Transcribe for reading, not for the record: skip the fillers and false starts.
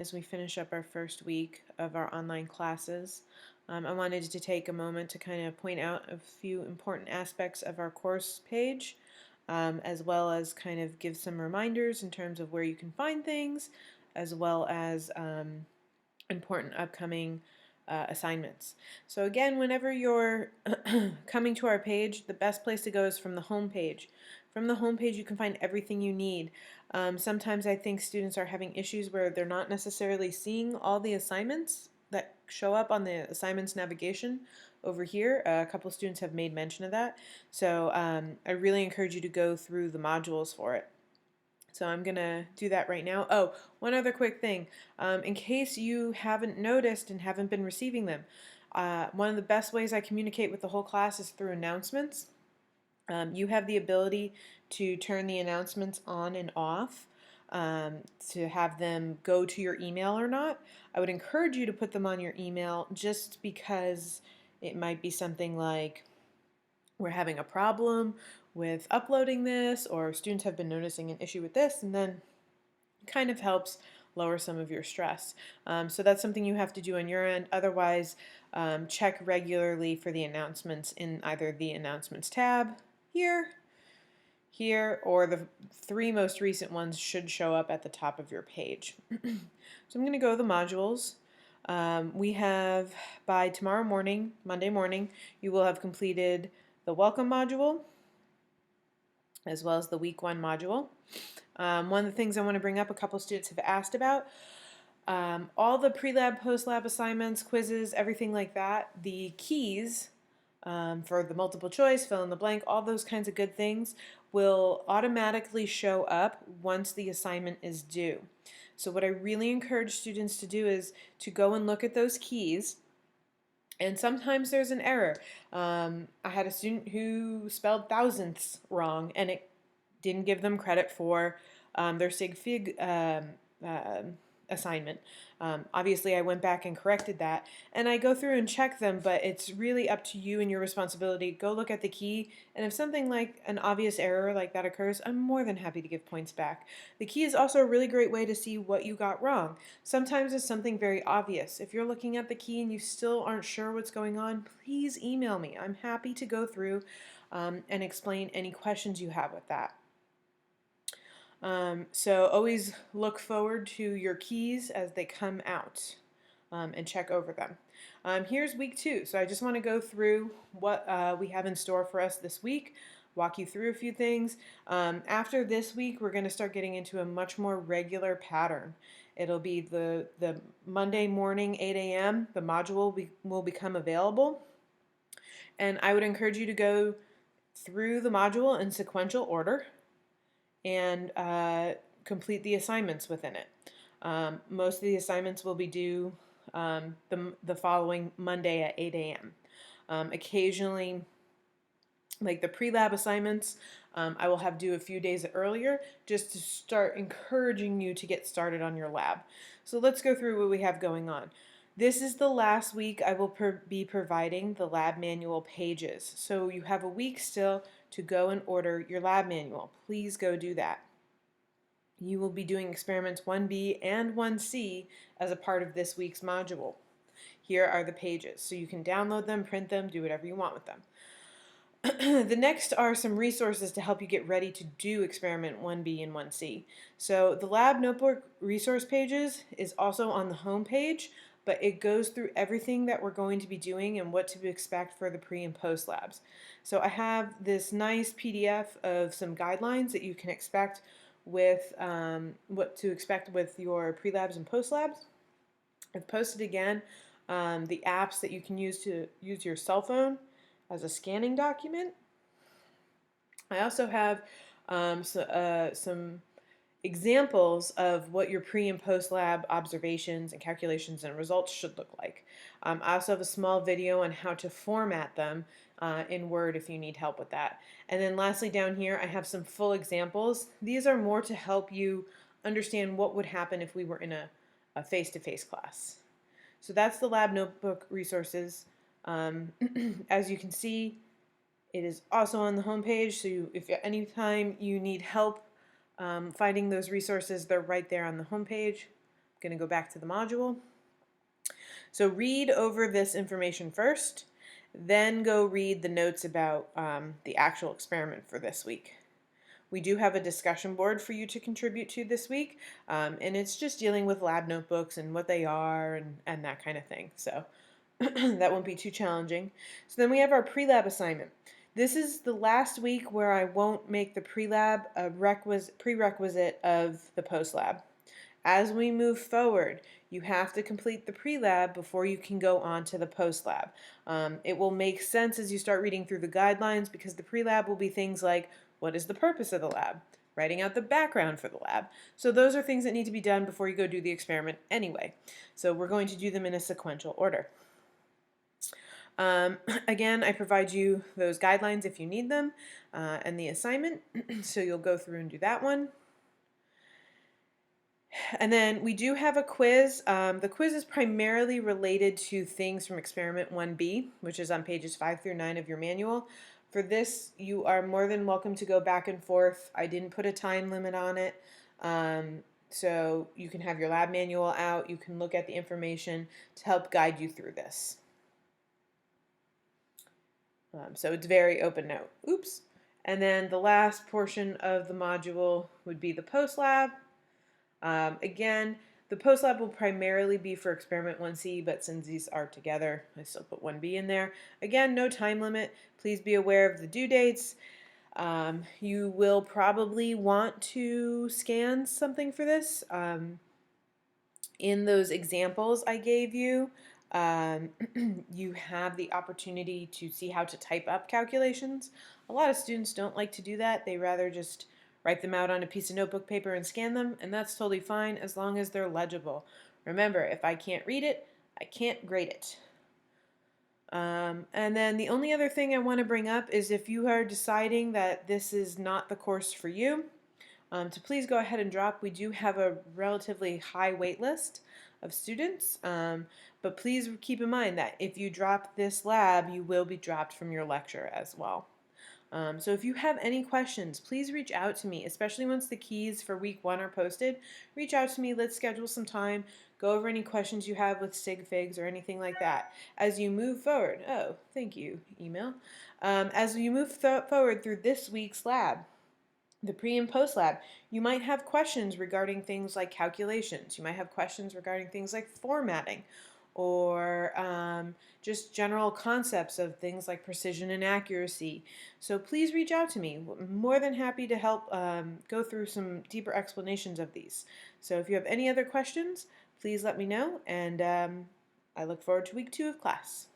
As we finish up our first week of our online classes, I wanted to take a moment to kind of point out a few important aspects of our course page, as well as kind of give some reminders in terms of where you can find things, as well as important upcoming assignments. So again, whenever you're coming to our page, the best place to go is from the home page. From the home page, you can find everything you need. Sometimes I think students are having issues where they're not necessarily seeing all the assignments that show up on the assignments navigation over here. A couple students have made mention of that. So I really encourage you to go through the modules for it. So I'm going to do that right now. Oh, one other quick thing. In case you haven't noticed and haven't been receiving them, one of the best ways I communicate with the whole class is through announcements. You have the ability to turn the announcements on and off, to have them go to your email or not. I would encourage you to put them on your email just because it might be something like we're having a problem with uploading this, or students have been noticing an issue with this, and then it kind of helps lower some of your stress. So that's something you have to do on your end. Otherwise, check regularly for the announcements in either the announcements tab here, or the three most recent ones should show up at the top of your page. So I'm going to go to the modules. We have, by tomorrow morning, Monday morning, you will have completed the welcome module as well as the week 1 module. One of the things I want to bring up, a couple students have asked about, all the pre-lab, post-lab assignments, quizzes, everything like that, the keys for the multiple choice, fill in the blank, all those kinds of good things will automatically show up once the assignment is due. So what I really encourage students to do is to go and look at those keys. And sometimes there's an error. I had a student who spelled thousandths wrong, and it didn't give them credit for their sig fig assignment. Obviously, I went back and corrected that, and I go through and check them, but it's really up to you and your responsibility. Go look at the key, and if something like an obvious error like that occurs, I'm more than happy to give points back. The key is also a really great way to see what you got wrong. Sometimes it's something very obvious. If you're looking at the key and you still aren't sure what's going on, please email me. I'm happy to go through and explain any questions you have with that. So always look forward to your keys as they come out, and check over them. Here's week 2. So I just want to go through what we have in store for us this week, walk you through a few things. After this week, we're going to start getting into a much more regular pattern. It'll be the Monday morning, 8 a.m. The module will become available. And I would encourage you to go through the module in sequential order and complete the assignments within it. Most of the assignments will be due the following Monday at 8 a.m. Occasionally, like the pre-lab assignments, I will have due a few days earlier just to start encouraging you to get started on your lab. So let's go through what we have going on. This is the last week I will be providing the lab manual pages. So you have a week still to go and order your lab manual. Please go do that. You will be doing experiments 1B and 1C as a part of this week's module. Here are the pages. So you can download them, print them, do whatever you want with them. The next are some resources to help you get ready to do experiment 1B and 1C. So the lab notebook resource pages is also on the home page, but it goes through everything that we're going to be doing and what to expect for the pre and post labs. So I have this nice PDF of some guidelines that you can expect with what to expect with your pre-labs and post-labs. I've posted again the apps that you can use to use your cell phone as a scanning document. I also have some examples of what your pre and post lab observations and calculations and results should look like. I also have a small video on how to format them in Word if you need help with that. And then lastly down here I have some full examples. These are more to help you understand what would happen if we were in a face-to-face class. So that's the lab notebook resources. As you can see, it is also on the home page, so if anytime you need help finding those resources, they're right there on the home page. going to go back to the module. So read over this information first, then go read the notes about the actual experiment for this week. We do have a discussion board for you to contribute to this week, and it's just dealing with lab notebooks and what they are and that kind of thing. So that won't be too challenging. So then we have our pre-lab assignment. This is the last week where I won't make the pre-lab a prerequisite of the post-lab. As we move forward, you have to complete the pre-lab before you can go on to the post-lab. It will make sense as you start reading through the guidelines, because the pre-lab will be things like, what is the purpose of the lab? Writing out the background for the lab. So those are things that need to be done before you go do the experiment anyway. So we're going to do them in a sequential order. Again, I provide you those guidelines if you need them, and the assignment, so you'll go through and do that one. And then we do have a quiz. The quiz is primarily related to things from experiment 1B, which is on pages 5 through 9 of your manual. For this, you are more than welcome to go back and forth. I didn't put a time limit on it. So you can have your lab manual out. You can look at the information to help guide you through this. So it's very open note. Oops. And then the last portion of the module would be the post-lab. Again, the post-lab will primarily be for experiment 1C, but since these are together, I still put 1B in there. Again, no time limit. Please be aware of the due dates. You will probably want to scan something for this. In those examples I gave you, you have the opportunity to see how to type up calculations. A lot of students don't like to do that. They rather just write them out on a piece of notebook paper and scan them, and that's totally fine as long as they're legible. Remember, if I can't read it, I can't grade it. And then the only other thing I want to bring up is if you are deciding that this is not the course for you, to please go ahead and drop. We do have a relatively high wait list of students, but please keep in mind that if you drop this lab, you will be dropped from your lecture as well. So if you have any questions, please reach out to me, especially once the keys for week 1 are posted. Reach out to me. Let's schedule some time. Go over any questions you have with sig figs or anything like that. As you move forward, oh, thank you, email. As you move forward through this week's lab, the pre and post lab, you might have questions regarding things like calculations. You might have questions regarding things like formatting, or just general concepts of things like precision and accuracy. So please reach out to me. I'm more than happy to help go through some deeper explanations of these. So if you have any other questions, please let me know, and I look forward to week 2 of class.